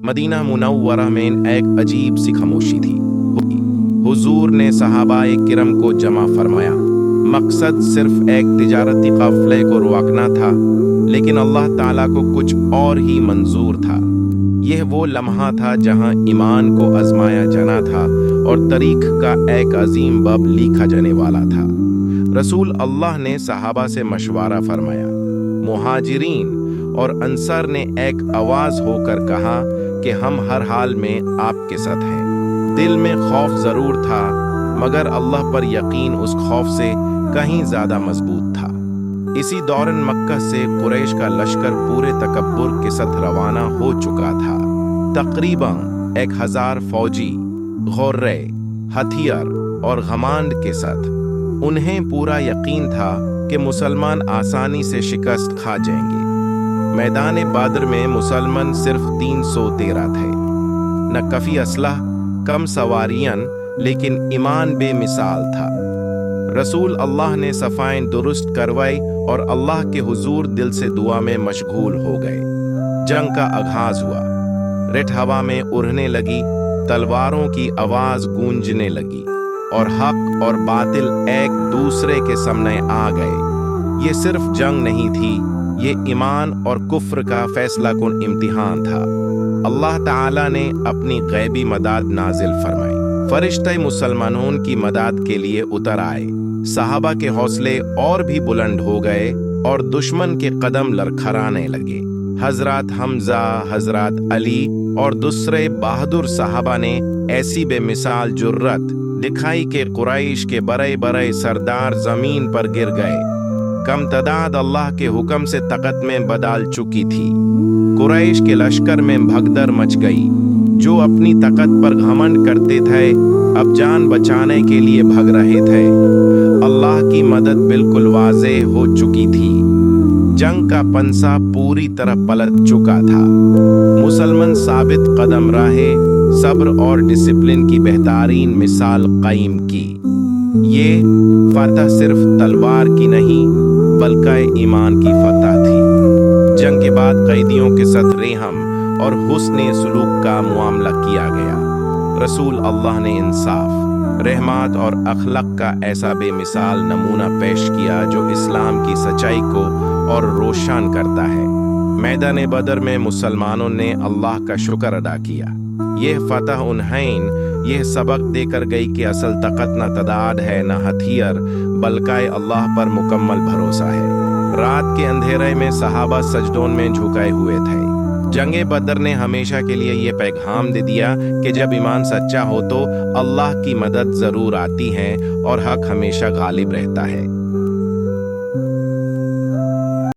Medina Munawwara में एक अजीब सी खामोशी थी। हुजूर ने सहाबाए किरम को जमा फरमाया। मकसद सिर्फ एक तिजारती काफिले को रोकना था, लेकिन अल्लाह ताला को कुछ और ही मंजूर था। यह वो लम्हा था जहां ईमान को आजमाया जाना था और तारीख का एक अजीम बब लिखा जाने वाला था। रसूल अल्लाह ने सहाबा से मशवरा फरमाया। मुहाजिरीन और अंसार ने एक आवाज होकर कहा कि हम हर हाल में आपके साथ हैं। दिल में खौफ जरूर था, मगर अल्लाह पर यकीन उस खौफ से कहीं ज्यादा मजबूत था। इसी दौरान मक्का से कुरैश का लश्कर पूरे तकब्बुर के साथ रवाना हो चुका था। तकरीबन 1000 फौजी घोर्रे, हथियार और घमांड के साथ। उन्हें पूरा यकीन था कि मुसलमान आसानी से शिकस्त खा जाएंगे। मैदान बद्र में मुसलमान सिर्फ 313 थे। न काफी असलह, कम सवारियां, लेकिन ईमान बेमिसाल था। रसूल अल्लाह ने सफाएं दुरुस्त करवाई और अल्लाह के हुजूर दिल से दुआ में मशगूल हो गए। जंग का आगाज हुआ। रिट हवा में उड़ने लगी, तलवारों की आवाज गूंजने लगी और हक और बातिल एक दूसरे के सामने आ गए। ये सिर्फ जंग नहीं थी, ये ईमान और कुफ्र का फैसला कुन इम्तिहान था। अल्लाह ताला ने अपनी गैबी मदद नाजिल फरमाई। फरिश्ते मुसलमानों की मदद के लिए उतर आए। सहाबा के हौसले और भी बुलंद हो गए और दुश्मन के कदम लड़खड़ाने लगे। हजरत हमजा, हजरत अली और दूसरे बहादुर सहाबा ने ऐसी बेमिसाल जुर्रत दिखाई कि कुरैश के बड़े बड़े सरदार जमीन पर गिर गए। कम तादाद अल्लाह के हुक्म से ताकत में बदल चुकी थी। कुरैश के लश्कर में भगदड़ मच गई। जो अपनी ताकत पर घमंड करते थे, अब जान बचाने के लिए भाग रहे थे। अल्लाह की मदद बिल्कुल वाज़ेह हो चुकी थी। जंग का पंसा पूरी तरह पलट चुका था। मुसलमान साबित कदम रहे, सब्र और डिसिप्लिन की बेहतरीन मिसाल कायम की। ये फतह सिर्फ तलवार की नहीं, बल्कि ईमान की फतह थी। जंग के बाद कैदियों के साथ रहम और हुस्ने सुलूक का मुआमला किया गया। रसूल अल्लाह ने इंसाफ, रहमत और अखलाक का ऐसा बेमिसाल नमूना पेश किया जो इस्लाम की सच्चाई को और रोशन करता है। मैदान बदर में मुसलमानों ने अल्लाह का शुक्र अदा किया। यह फतह उन्हें यह सबक देकर गई कि असल ताकत न तादाद है, न हथियार, बल्कि अल्लाह पर मुकम्मल भरोसा है। रात के अंधेरे में सहाबा सजदों में झुकाए हुए थे। जंगे बदर ने हमेशा के लिए ये पैगाम दे दिया कि जब ईमान सच्चा हो तो अल्लाह की मदद जरूर आती है और हक हमेशा गालिब रहता है।